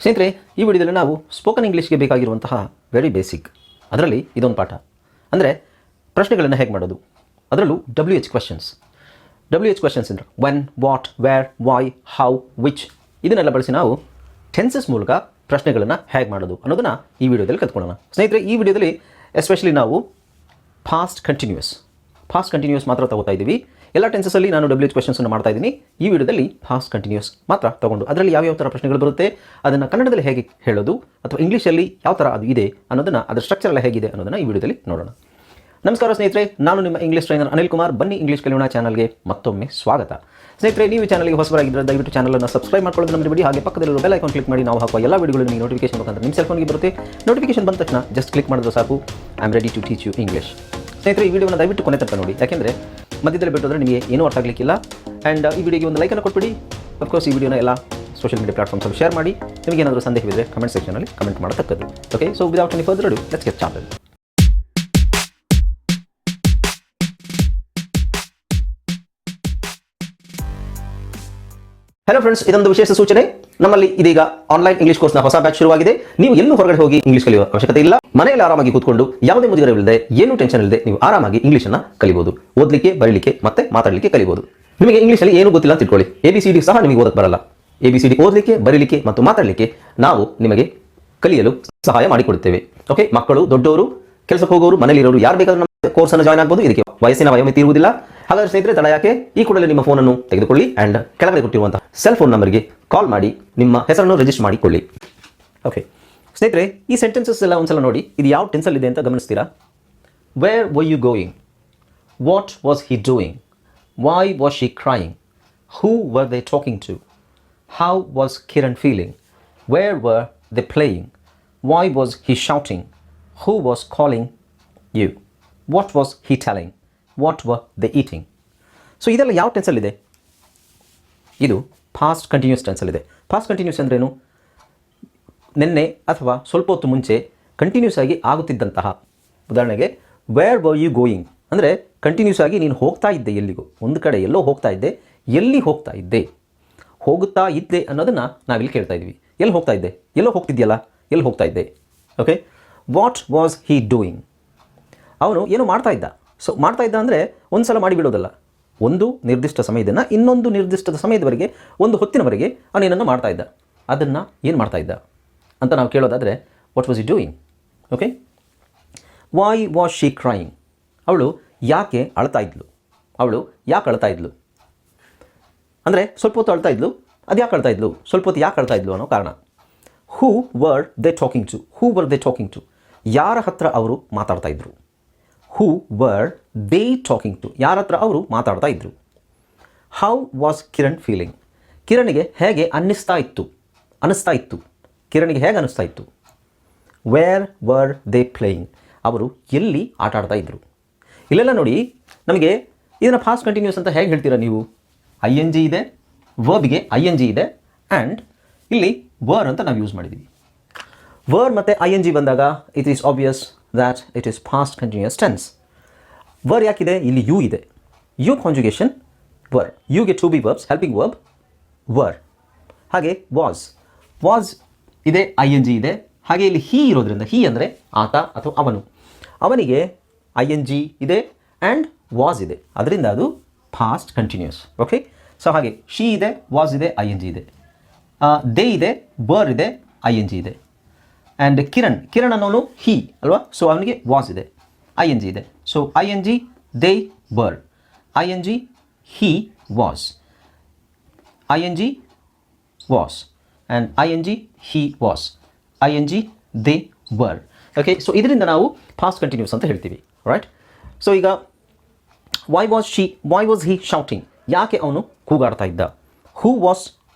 ಸ್ನೇಹಿತರೆ, ಈ ವಿಡಿಯೋದಲ್ಲಿ ನಾವು ಸ್ಪೋಕನ್ ಇಂಗ್ಲೀಷ್ಗೆ ಬೇಕಾಗಿರುವಂತಹ ವೆರಿ ಬೇಸಿಕ್ ಅದರಲ್ಲಿ ಇದೊಂದು ಪಾಠ ಅಂದರೆ ಪ್ರಶ್ನೆಗಳನ್ನು ಹೇಗೆ ಮಾಡೋದು, ಅದರಲ್ಲೂ WH ಕ್ವೆಶ್ಚನ್ಸ್. WH ಕ್ವೆಶ್ಚನ್ಸ್ ಅಂದರೆ when, what, where, why, how, which ಇದನ್ನೆಲ್ಲ ಬಳಸಿ ನಾವು ಟೆನ್ಸಸ್ ಮೂಲಕ ಪ್ರಶ್ನೆಗಳನ್ನು ಹೇಗೆ ಮಾಡೋದು ಅನ್ನೋದನ್ನು ಈ ವಿಡಿಯೋದಲ್ಲಿ ಕಲ್ತ್ಕೊಳ್ಳೋಣ. ಸ್ನೇಹಿತರೆ, ಈ ವಿಡಿಯೋದಲ್ಲಿ ಎಸ್ಪೆಷಲಿ ನಾವು ಪಾಸ್ಟ್ ಕಂಟಿನ್ಯೂಸ್ ಮಾತ್ರ ತಗೋತಾ ಇದ್ದೀವಿ. ಎಲ್ಲ ಟೆನ್ಸಸ್ಸಲ್ಲಿ ನಾನು WH ಕ್ವೆಶ್ಚನ್ಸನ್ನು ಮಾಡ್ತಾ ಇದ್ದೀನಿ. ಈ ವಿಡಿಯೋದಲ್ಲಿ ಪಾಸ್ಟ್ ಕಂಟಿನ್ಯೂಸ್ ಮಾತ್ರ ತಗೊಂಡು ಅದರಲ್ಲಿ ಯಾವ್ಯಾವ ಥರ ಪ್ರಶ್ನೆಗಳು ಬರುತ್ತೆ, ಅದನ್ನು ಕನ್ನಡದಲ್ಲಿ ಹೇಗೆ ಹೇಳೋದು ಅಥವಾ ಇಂಗ್ಲೀಷಲ್ಲಿ ಯಾವ ಥರ ಅದು ಇದೆ ಅನ್ನೋದನ್ನು, ಅದರ ಸ್ಟ್ರಕ್ಚರ್ ಎಲ್ಲ ಹೇಗಿದೆ ಅನ್ನೋದನ್ನು ಈ ವಿಡಿಯೋದಲ್ಲಿ ನೋಡೋಣ. ನಮಸ್ಕಾರ ಸ್ನೇಹಿತರೆ, ನಾನು ನಿಮ್ಮ ಇಂಗ್ಲೀಷ್ ಟ್ರೈನರ್ ಅನಿಲ್ ಕುಮಾರ್. ಬನ್ನಿ ಇಂಗ್ಲೀಷ್ ಕಲಿಯೋಣ ಚಾನಲ್ಗೆ ಮತ್ತೊಮ್ಮೆ ಸ್ವಾಗತ. ಸ್ನೇಹಿತರೆ, ನೀವು ಈ ಚಾನಲ್ಗೆ ಹೊಸಬರಾಗಿದ್ದರೆ ದಯವಿಟ್ಟು ಚಾನಲನ್ನು ಸಬ್ಸ್ಕ್ರೈಬ್ ಮಾಡ್ಕೊಳ್ಳೋದು ಮರಿಬೇಡಿ. ಹಾಗೆ ಪಕ್ಕದಲ್ಲಿರುವ ಬೆಲ್ ಐಕಾನ್ ಕ್ಲಿಕ್ ಮಾಡಿ ನಾವು ಹಾಕುವ ಎಲ್ಲ ವಿಡಿಯೋಗಳು ನಿಮಗೆ ನೋಟಿಫಿಕೇಶನ್ ಮುಖಾಂತರ ನಿಮ್ಮ ಸೆಲ್ ಫೋನ್ಗೆ ಬರುತ್ತೆ. ನೋಟಿಫಿಕೇಶನ್ ಬಂದ ತಕ್ಷಣ ಜಸ್ಟ್ ಕ್ಲಿಕ್ ಮಾಡಿದ್ರೆ ಸಾಕು. I am ready to teach you English. ಸ್ನೇಹಿತರೆ, ಈ ವಿಡಿಯೋನ ದಯವಿಟ್ಟು ಕೊನೆ ತನಕ ನೋಡಿ, ಯಾಕೆಂದರೆ ಮಧ್ಯದಲ್ಲಿ ಬಿಟ್ಟೋದ್ರೆ ನಿಮಗೆ ಏನೂ ಅರ್ಥ ಆಗಲಿಕ್ಕಿಲ್ಲ. ಆ್ಯಂಡ್ ಈ ವಿಡಿಯೋಗೆ ಒಂದು ಲೈಕನ್ನು ಕೊಟ್ಬಿಡಿ. ಅಫ್ಕೋರ್ಸ್ ಈ ವಿಡಿಯೋನ ಎಲ್ಲ ಸೋಷಿಯಲ್ ಮೀಡಿಯಾ ಪ್ಲಾಟ್ಫಾರ್ಮ್ಸಲ್ಲಿ ಶೇರ್ ಮಾಡಿ. ನಿಮಗೆ ಏನಾದರೂ ಸಂದೇಹವಿದ್ದರೆ ಕಮೆಂಟ್ ಸೆಕ್ಷನಲ್ಲಿ ಕಮೆಂಟ್ ಮಾಡತಕ್ಕದ್ದು. Okay, so without any further do let's get started. Hello friends, ಇದೊಂದು ವಿಶೇಷ ಸೂಚನೆ. ನಮ್ಮಲ್ಲಿ ಇದೀಗ ಆನ್ಲೈನ್ ಇಂಗ್ಲಿಷ್ ಕೋರ್ಸ್ನ ಹೊಸ ಬ್ಯಾಚ್ ಶುರುವಾಗಿದೆ. ನೀವು ಎಲ್ಲೂ ಹೊರಗಡೆ ಹೋಗಿ ಇಂಗ್ಲಿಷ್ ಕಲಿಯುವ ಅವಶ್ಯಕತೆ ಇಲ್ಲ. ಮನೆಯಲ್ಲಿ ಆರಾಮಾಗಿ ಕೂತ್ಕೊಂಡು ಯಾವುದೇ ಮುಜುಗರವಿಲ್ಲದೆ, ಏನೂ ಟೆನ್ಷನ್ ಇಲ್ಲದೆ ನೀವು ಆರಾಮಾಗಿ ಇಂಗ್ಲಿಷನ್ನು ಕಲಿಬಹುದು. ಓದಲಿಕ್ಕೆ, ಬರೀಲಿಕ್ಕೆ ಮತ್ತೆ ಮಾತಾಡಲಿಕ್ಕೆ ಕಲಿಬಹುದು. ನಿಮಗೆ ಇಂಗ್ಲಿಷಲ್ಲಿ ಏನು ಗೊತ್ತಿಲ್ಲ ಅಂತ ತಿಳ್ಕೊಳ್ಳಿ, ABCD ಸಹ ನಿಮಗೆ ಓದಕ್ಕೆ ಬರಲ್ಲ. ABCD ಓದಲಿಕ್ಕೆ, ಬರೀಲಿಕ್ಕೆ ಮತ್ತು ಮಾತಾಡಲಿಕ್ಕೆ ನಾವು ನಿಮಗೆ ಕಲಿಯಲು ಸಹಾಯ ಮಾಡಿಕೊಡುತ್ತೇವೆ. ಓಕೆ, ಮಕ್ಕಳು, ದೊಡ್ಡವರು, ಕೆಲಸಕ್ಕೆ ಹೋಗೋರು, ಮನೆಯಲ್ಲಿರೋರು ಯಾರು ಬೇಕಾದ್ರೂ ನಮ್ಮ ಕೋರ್ಸನ್ನು ಜಾಯ್ನ್ ಆಗ್ಬೋದು. ಇದಕ್ಕೆ ವಯಸ್ಸಿನ ವಯೋಮಿತಿ ಇರುವುದಿಲ್ಲ. ಹಾಗಾದರೆ ಸ್ನೇಹಿತರೆ, ತಡ ಯಾಕೆ, ಈ ಕೂಡಲೇ ನಿಮ್ಮ ಫೋನನ್ನು ತೆಗೆದುಕೊಳ್ಳಿ ಆ್ಯಂಡ್ ಕೆಳಗಡೆ ಕೊಟ್ಟಿರುವಂತಹ ಸೆಲ್ ಫೋನ್ ನಂಬರ್ಗೆ ಕಾಲ್ ಮಾಡಿ ನಿಮ್ಮ ಹೆಸರನ್ನು ರಿಜಿಸ್ಟರ್ ಮಾಡಿಕೊಳ್ಳಿ. ಓಕೆ ಸ್ನೇಹಿತರೆ, ಈ ಸೆಂಟೆನ್ಸಸ್ ಎಲ್ಲ ಒಂದ್ಸಲ ನೋಡಿ. ಇದು ಯಾವ ಟೆನ್ಸಲ್ಲಿದೆ ಅಂತ ಗಮನಿಸ್ತೀರಾ? Where were you going, what was he doing, why was she crying, who were they talking to, how was Kiran feeling, where were they playing, why was he shouting, who was calling you, what was he telling, what were they eating. So ಇದೆಲ್ಲ ಯಾವ ಟೆನ್ಸಲ್ಲಿದೆ? ಇದು past continuous ಟೆನ್ಸಲ್ಲಿದೆ. Past continuous ಅಂದ್ರೇನು? ನಿನ್ನೆ ಅಥವಾ ಸ್ವಲ್ಪ ಹೊತ್ತು ಮುಂಚೆ ಕಂಟಿನ್ಯೂಸ್ ಆಗಿ ಆಗುತ್ತಿದ್ದಂತಹ. ಉದಾಹರಣೆಗೆ, ವೇರ್ ವರ್ ಯು ಗೋಯಿಂಗ್ ಅಂದರೆ ಕಂಟಿನ್ಯೂಸ್ ಆಗಿ ನೀನು ಹೋಗ್ತಾ ಇದ್ದೆ ಎಲ್ಲಿಗೂ, ಒಂದು ಕಡೆ ಎಲ್ಲೋ ಹೋಗ್ತಾ ಇದ್ದೆ. ಎಲ್ಲಿ ಹೋಗ್ತಾ ಇದ್ದೆ, ಹೋಗುತ್ತಾ ಇದ್ದೆ ಅನ್ನೋದನ್ನು ನಾವಿಲ್ಲಿ ಕೇಳ್ತಾ ಇದ್ವಿ. ಎಲ್ಲಿ ಹೋಗ್ತಾ ಇದ್ದೆ, ಎಲ್ಲೋ ಹೋಗ್ತಿದ್ಯಲ್ಲ, ಎಲ್ಲಿ ಹೋಗ್ತಾ ಇದ್ದೆ. Okay, what was he doing, ಅವನು ಏನು ಮಾಡ್ತಾ ಇದ್ದ. ಸೊ ಮಾಡ್ತಾ ಇದ್ದ ಅಂದರೆ ಒಂದು ಸಲ ಮಾಡಿಬಿಡೋದಲ್ಲ, ಒಂದು ನಿರ್ದಿಷ್ಟ ಸಮಯದಿಂದ ಇನ್ನೊಂದು ನಿರ್ದಿಷ್ಟ ಸಮಯದವರೆಗೆ, ಒಂದು ಹೊತ್ತಿನವರೆಗೆ ಅವನೇನನ್ನು ಮಾಡ್ತಾ ಇದ್ದ. ಅದನ್ನು ಏನು ಮಾಡ್ತಾ ಇದ್ದ ಅಂತ ನಾವು ಕೇಳೋದಾದರೆ, what was he doing. Okay, why was she crying, ಅವಳು ಯಾಕೆ ಅಳ್ತಾ ಇದ್ಲು, ಅವಳು ಯಾಕೆ ಅಳ್ತಾ ಇದ್ಲು ಅಂದರೆ ಸ್ವಲ್ಪ ಹೊತ್ತು ಅಳ್ತಾ ಇದ್ಲು. ಅದು ಯಾಕೆ ಅಳ್ತಾ ಇದ್ಲು, ಸ್ವಲ್ಪ ಹೊತ್ತು ಯಾಕೆ ಅಳ್ತಾ ಇದ್ಲು ಅನ್ನೋ ಕಾರಣ. Who were they talking to, who were they talking to, ಯಾರ ಹತ್ರ ಅವರು ಮಾತಾಡ್ತಾ ಇದ್ರು. Who were they talking to, ಯಾರ ಹತ್ರ ಅವರು ಮಾತಾಡ್ತಾ ಇದ್ರು. ಹೌ ವಾಸ್ ಕಿರಣ್ ಫೀಲಿಂಗ್, ಕಿರಣಿಗೆ ಹೇಗೆ ಅನ್ನಿಸ್ತಾ ಇತ್ತು, ಕಿರಣಿಗೆ ಹೇಗೆ ಅನ್ನಿಸ್ತಾ ಇತ್ತು. ವೇರ್ ವರ್ ದೇ ಪ್ಲೇಯಿಂಗ್, ಅವರು ಎಲ್ಲಿ ಆಟ ಆಡ್ತಾ ಇದ್ರು. ಇಲ್ಲೆಲ್ಲ ನೋಡಿ, ನಮಗೆ ಇದನ್ನು ಫಾಸ್ಟ್ ಕಂಟಿನ್ಯೂಸ್ ಅಂತ ಹೇಗೆ ಹೇಳ್ತೀರಾ ನೀವು? ING ಇದೆ, ವರ್ಬ್ಗೆ ING ಇದೆ, ಆ್ಯಂಡ್ ಇಲ್ಲಿ ವರ್ ಅಂತ ನಾವು ಯೂಸ್ ಮಾಡಿದ್ದೀವಿ. ವರ್ ಮತ್ತು ING ಬಂದಾಗ it is obvious that it is past continuous tense. Were ಯಾಕಿದೆ? ಇಲ್ಲಿ ಯು ಇದೆ. You conjugation were. ಯುಗೆ to be verbs, helping verb were. ಹಾಗೆ was ಇದೆ, ING ಇದೆ. ಹಾಗೆ ಇಲ್ಲಿ he ಇರೋದ್ರಿಂದ, he ಅಂದರೆ ಆತ ಅಥವಾ ಅವನು, ಅವನಿಗೆ ING ಇದೆ ಆ್ಯಂಡ್ was ಇದೆ. ಅದರಿಂದ ಅದು past continuous. ಓಕೆ, ಸೊ ಹಾಗೆ she ಇದೆ, was ಇದೆ, ING ಇದೆ. they ಇದೆ, were ಇದೆ, ING ಇದೆ. ಆ್ಯಂಡ್ ಕಿರಣ್ ಅನ್ನೋನು ಹಿ ಅಲ್ವಾ, ಸೊ ಅವನಿಗೆ ವಾಸ್ ಇದೆ, ING ಇದೆ. So ING they were, ING he was, ING was and ING he was, ING they were. Okay, so ಇದರಿಂದ ನಾವು ಪಾಸ್ಟ್ ಕಂಟಿನ್ಯೂಸ್ ಅಂತ ಹೇಳ್ತೀವಿ. ರೈಟ್. ಸೊ ಈಗ ವೈ ವಾಸ್ ಹಿ ಶೌಟಿಂಗ್, ಯಾಕೆ ಅವನು ಕೂಗಾಡ್ತಾ ಇದ್ದ. ಹೂ ವಾಸ್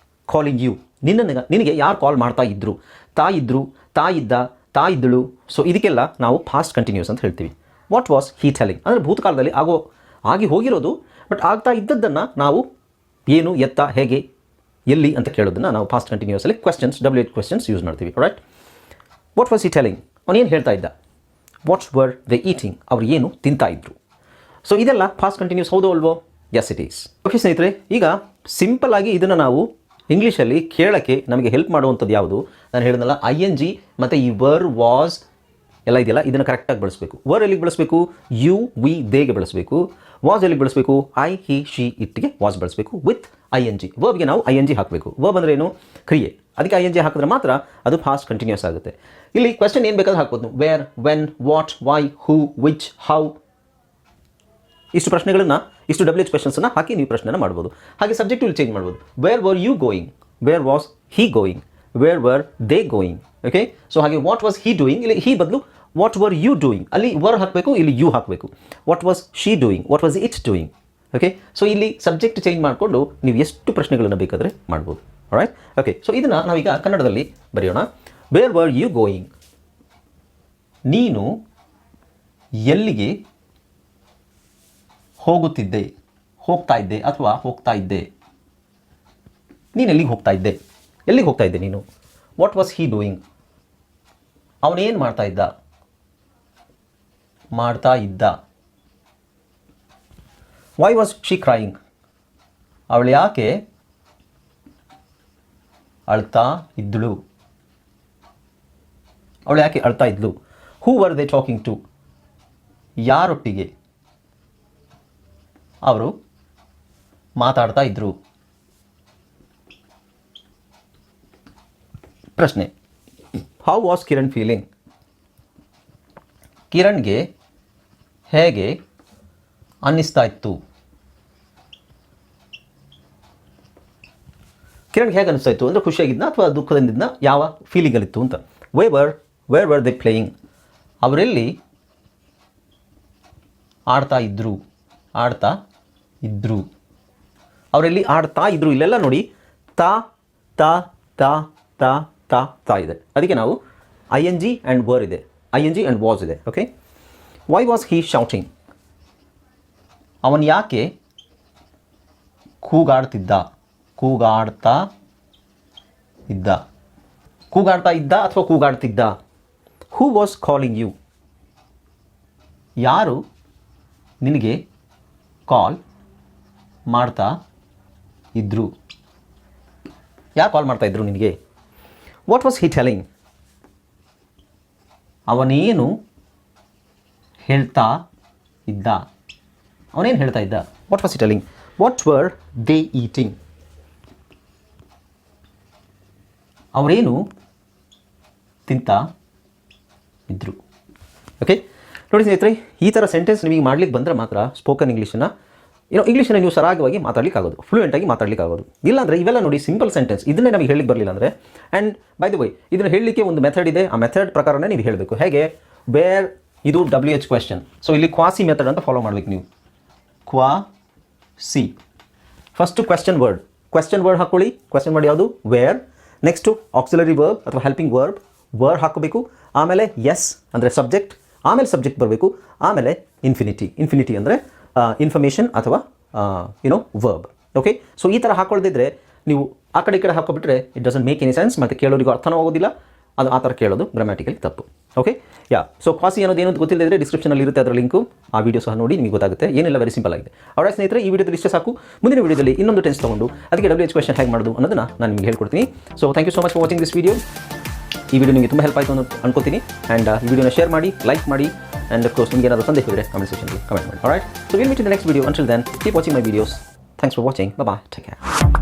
ಕಾಲಿಂಗ್ ಯು, ನಿನಗೆ ಯಾರು ಕಾಲ್ ಮಾಡ್ತಾ ಇದ್ರು. ತಾಯಿದ್ದ, ತಾಯಿದ್ದಳು. ಸೊ ಇದಕ್ಕೆಲ್ಲ ನಾವು ಪಾಸ್ಟ್ ಕಂಟಿನ್ಯೂಸ್ ಅಂತ ಹೇಳ್ತೀವಿ. ವಾಟ್ ವಾಸ್ ಹಿ ಟೆಲಿಂಗ್ ಅಂದರೆ ಭೂತಕಾಲದಲ್ಲಿ ಆಗಿ ಹೋಗಿರೋದು, ಬಟ್ ಆಗ್ತಾ ಇದ್ದದ್ದನ್ನು ನಾವು ಏನು, ಎತ್ತ, ಹೇಗೆ, ಎಲ್ಲಿ ಅಂತ ಕೇಳೋದನ್ನು ನಾವು ಪಾಸ್ಟ್ ಕಂಟಿನ್ಯೂಸಲ್ಲಿ ಕ್ವೆಶ್ಚನ್ಸ್, WH ಕ್ವೆಶ್ಚನ್ಸ್ ಯೂಸ್ ಮಾಡ್ತೀವಿ. Right. What was he telling, ಅವನೇನು ಹೇಳ್ತಾ ಇದ್ದ. ವಾಟ್ ವರ್ ದೇ ಈಟಿಂಗ್, ಅವ್ರು ಏನು ತಿಂತಾ ಇದ್ರು. ಸೊ ಇದೆಲ್ಲ ಪಾಸ್ಟ್ ಕಂಟಿನ್ಯೂಸ್, ಹೌದು ಅಲ್ವೋ? S it is. ಓಕೆ ಸ್ನೇಹಿತರೆ, ಈಗ ಸಿಂಪಲ್ ಆಗಿ ಇದನ್ನು ನಾವು ಇಂಗ್ಲೀಷಲ್ಲಿ ಕೇಳೋಕ್ಕೆ ನಮಗೆ ಹೆಲ್ಪ್ ಮಾಡುವಂಥದ್ದು ಯಾವುದು? ನಾನು ಹೇಳಿದ್ನಲ್ಲ, ING ಮತ್ತು ಈ ವರ್ ವಾಸ್ ಎಲ್ಲ ಇದೆಯಲ್ಲ, ಇದನ್ನು ಕರೆಕ್ಟಾಗಿ ಬಳಸಬೇಕು. ವರ್ ಎಲ್ಲಿಗೆ ಬಳಸಬೇಕು? ಯು ವಿ ದೇಗೆ ಬಳಸಬೇಕು. ವಾಸ್ ಎಲ್ಲಿಗೆ ಬಳಸಬೇಕು? ಐ ಹಿ ಶಿ ಇಟ್ಗೆ ವಾಸ್ ಬಳಸಬೇಕು ವಿತ್ ING. ವರ್ಬ್ಗೆ ನಾವು ING ಹಾಕಬೇಕು. ವರ್ಬ್ ಅಂದರೆ ಏನು? ಕ್ರಿಯೆ. ಅದಕ್ಕೆ ING ಹಾಕಿದ್ರೆ ಮಾತ್ರ ಅದು ಫಾಸ್ಟ್ ಕಂಟಿನ್ಯೂಸ್ ಆಗುತ್ತೆ. ಇಲ್ಲಿ ಕ್ವೆಶ್ಚನ್ ಏನು ಬೇಕಾದ್ರೂ ಹಾಕ್ಬೋದು. Where, when, what, why, who, which, how, ಇಷ್ಟು ಪ್ರಶ್ನೆಗಳನ್ನು, ಇಷ್ಟು WH ಕ್ವೆಶನ್ಸನ್ನು ಹಾಕಿ ನೀವು ಪ್ರಶ್ನೆನ ಮಾಡ್ಬೋದು. ಹಾಗೆ ಸಬ್ಜೆಕ್ಟ್ ಇಲ್ಲಿ ಚೇಂಜ್ ಮಾಡ್ಬೋದು. Where were you going, where was he going, where were they going. Okay, so ಹಾಗೆ ವಾಟ್ ವಾಸ್ ಹಿ ಡೂಯಿಂಗ್, ಇಲ್ಲಿ ಹಿ ಬದಲು ವಾಟ್ ವರ್ ಯು ಡೂಯಿಂಗ್, ಅಲ್ಲಿ ವರ್ ಹಾಕಬೇಕು, ಇಲ್ಲಿ ಯು ಹಾಕಬೇಕು. What was she doing, what was it doing. Okay, so ಇಲ್ಲಿ subject change ಮಾಡಿಕೊಂಡು ನೀವು ಎಷ್ಟು ಪ್ರಶ್ನೆಗಳನ್ನು ಬೇಕಾದರೆ ಮಾಡ್ಬೋದು. ರೈಟ್? ಓಕೆ, ಸೊ ಇದನ್ನು ನಾವೀಗ ಕನ್ನಡದಲ್ಲಿ ಬರೆಯೋಣ. ವೇರ್ ವರ್ ಯು ಗೋಯಿಂಗ್, ನೀನು ಎಲ್ಲಿಗೆ ಹೋಗುತ್ತಿದ್ದೆ, ಹೋಗ್ತಾ ಇದ್ದೆ ಅಥವಾ ಹೋಗ್ತಾ ಇದ್ದೆ. ನೀನು ಎಲ್ಲಿಗೆ ಹೋಗ್ತಾ ಇದ್ದೆ, ಎಲ್ಲಿಗೆ ಹೋಗ್ತಾ ಇದ್ದೆ ನೀನು. ವಾಟ್ ವಾಸ್ ಹಿ ಡೂಯಿಂಗ್, ಅವನೇನು ಮಾಡ್ತಾ ಇದ್ದ, ಮಾಡ್ತಾ ಇದ್ದ. ವೈ ವಾಸ್ ಶಿ ಕ್ರೈಯಿಂಗ್, ಅವಳು ಯಾಕೆ ಅಳ್ತಾ ಇದ್ದಳು, ಅವಳು ಯಾಕೆ ಅಳ್ತಾ ಇದ್ಲು. Who were they talking to, ಯಾರೊಟ್ಟಿಗೆ ಅವರು ಮಾತಾಡ್ತಾ ಇದ್ರು. ಪ್ರಶ್ನೆ, ಹೌ ವಾಸ್ ಕಿರಣ್ ಫೀಲಿಂಗ್, ಕಿರಣ್ಗೆ ಹೇಗೆ ಅನ್ನಿಸ್ತಾ ಇತ್ತು. ಕಿರಣ್ಗೆ ಹೇಗೆ ಅನ್ನಿಸ್ತಾ ಇತ್ತು ಅಂದರೆ ಖುಷಿಯಾಗಿದ್ದ ಅಥವಾ ದುಃಖದಿಂದಿದ್ದ, ಯಾವ ಫೀಲಿಂಗಲ್ಲಿತ್ತು ಅಂತ. ವೇರ್ ವರ್ ದೇ ಪ್ಲೇಯಿಂಗ್, ಅವರೆಲ್ಲಿ ಆಡ್ತಾ ಇದ್ರು, ಆಡ್ತಾ ಇದ್ರು. ಅವರೆಲ್ಲಿ ಆಡ್ತಾ ಇದ್ರು. ಇಲ್ಲೆಲ್ಲ ನೋಡಿ ತಾ ತಾ ತಾ ತಾ ತಾ ತಾ ಇದೆ. ಅದಕ್ಕೆ ನಾವು ING ಆ್ಯಂಡ್ ವರ್ ಇದೆ, ING ಆ್ಯಂಡ್ ವಾಸ್ ಇದೆ. Okay, why was he shouting, ಅವನು ಯಾಕೆ ಕೂಗಾಡ್ತಿದ್ದ, ಕೂಗಾಡ್ತಾ ಇದ್ದ, ಕೂಗಾಡ್ತಾ ಇದ್ದ ಅಥವಾ ಕೂಗಾಡ್ತಿದ್ದ. ಹೂ ವಾಸ್ ಕಾಲಿಂಗ್ ಯು, ಯಾರು ನಿನಗೆ ಕಾಲ್ ಮಾಡ್ತಾ ಇದ್ರು, ಯಾರು ಕಾಲ್ ಮಾಡ್ತಾ ಇದ್ರು ನಿನಗೆ. ವಾಟ್ ವಾಸ್ ಹಿ ಟೆಲಿಂಗ್, ಅವನೇನು ಹೇಳ್ತಾ ಇದ್ದ, ಅವನೇನು ಹೇಳ್ತಾ ಇದ್ದ. What was he telling. What were they eating, ಅವರೇನು ತಿಂತಾ ಇದ್ರು. ಓಕೆ, ನೋಡಿ ಸ್ನೇಹಿತರೆ, ಈ ಥರ ಸೆಂಟೆನ್ಸ್ ನಿಮಗೆ ಮಾಡ್ಲಿಕ್ಕೆ ಬಂದರೆ ಮಾತ್ರ ಸ್ಪೋಕನ್ ಇಂಗ್ಲೀಷನ್ನು ಇಂಗ್ಲೀಷನ್ನು ನೀವು ಸರಾಗವಾಗಿ ಮಾತಾಡ್ಲಿಕ್ಕೆ ಆಗೋದು, ಫ್ಲೂಯೆಂಟಾಗಿ ಮಾತಾಡ್ಲಿಕ್ಕೆ ಆಗೋದು. ಇಲ್ಲಾಂದರೆ ಇವೆಲ್ಲ ನೋಡಿ ಸಿಂಪಲ್ ಸೆಂಟೆನ್ಸ್, ಇದನ್ನೇ ನಮಗೆ ಹೇಳಲಿಕ್ಕೆ ಬರಲಿಲ್ಲ ಅಂದರೆ. ಆ್ಯಂಡ್ ಬೈ ದ ವೈ, ಇದನ್ನು ಹೇಳಲಿಕ್ಕೆ ಒಂದು ಮೆಥಡ್ ಇದೆ. ಆ ಮೆಥಡ್ ಪ್ರಕಾರನೇ ನೀವು ಹೇಳಬೇಕು. ಹೇಗೆ? ವೇರ್, ಇದು WH ಕ್ವೆಶ್ಚನ್. ಸೊ ಇಲ್ಲಿ ಕ್ವಾಸಿ ಮೆಥಡ್ ಅಂತ ಫಾಲೋ ಮಾಡಬೇಕು ನೀವು. ಕ್ವಾಸಿ, ಫಸ್ಟು ಕ್ವೆಶ್ಚನ್ ವರ್ಡ್ ಹಾಕ್ಕೊಳ್ಳಿ. ಕ್ವೆಶ್ಚನ್ ವರ್ಡ್ ಯಾವುದು? ವೇರ್. ನೆಕ್ಸ್ಟು ಆಕ್ಸಿಲರಿ ವರ್ಬ್ ಅಥವಾ ಹೆಲ್ಪಿಂಗ್ ವರ್ ಹಾಕಬೇಕು. ಆಮೇಲೆ ಎಸ್ ಅಂದರೆ ಸಬ್ಜೆಕ್ಟ್, ಆಮೇಲೆ ಸಬ್ಜೆಕ್ಟ್ ಬರಬೇಕು. ಆಮೇಲೆ ಇನ್ಫಿನಿಟಿ ಅಂದರೆ ಇನ್ಫಾರ್ಮೇಷನ್ ಅಥವಾ ವರ್ಬ್. ಓಕೆ, ಸೊ ಈ ಥರ ಹಾಕ್ಕೊಳ್ದಿದ್ರೆ ನೀವು ಆ ಕಡೆ ಈ ಕಡೆ ಹಾಕೋಬಿಟ್ರೆ it doesn't make any sense, ಮತ್ತು ಕೇಳೋರಿಗೂ ಅರ್ಥನೂ ಆಗೋದಿಲ್ಲ. ಅದು ಆ ಥರ ಕೇಳೋದು ಗ್ರಾಮ್ಯಾಟಿಕಲಿ ತಪ್ಪು. ಓಕೆ, ಸೊ ಕ್ವಾಸಿ ಅನ್ನೋದು ಏನೋ ಗೊತ್ತಿಲ್ಲದಿದ್ದರೆ ಡಿಸ್ಕ್ರಿಪ್ಷನಲ್ಲಿ ಇರುತ್ತೆ ಅದರ ಲಿಂಕು. ಆ ವಿಡಿಯೋ ಸಹ ನೋಡಿ, ನಿಮಗೆ ಗೊತ್ತಾಗುತ್ತೆ. ಏನೆಲ್ಲ ವೆರಿ ಸಿಂಪಲ್ ಆಗಿದೆ. ಅವರ ಸ್ನೇಹಿತರೆ, ಈ ವಿಡಿಯೋದಲ್ಲಿ ಇಷ್ಟೇ ಸಾಕು. ಮುಂದಿನ ವಿಡಿಯೋದಲ್ಲಿ ಇನ್ನೊಂದು ಟೆನ್ಸ್ ತೊಗೊಂಡು ಅದಕ್ಕೆ WH ಕ್ವೆಶ್ಚನ್ ಹೇಗೆ ಮಾಡೋದು ಅನ್ನೋದನ್ನು ನಾನು ನಿಮಗೆ ಹೇಳ್ಕೊಡ್ತೀನಿ. So thank you so much for watching this video. ಈ ವಿಡಿಯೋ ನಿಮಗೆ ತುಂಬ ಹೆಲ್ಪ್ ಆಯಿತು ಅಂತ ಅನ್ಕೋತೀನಿ. ಆ್ಯಂಡ್ ಈ ವಿಡಿಯೋನ ಶೇರ್ ಮಾಡಿ, ಲೈಕ್ ಮಾಡಿ, ಆ್ಯಂಡ್ ಅಫ್ ಕೋರ್ಸ್ ನಿಮಗೆ ಏನಾದರೂ ಸಂದೇಹ ಇದ್ದರೆ ಕಮೆಂಟ್ ಸೆಕ್ಷನ್ಗೆ ಕಮೆಂಟ್ ಮಾಡಿ. Alright, so will meet in the next video. Until then keep watching my videos. Thanks for watching. Bye, take care.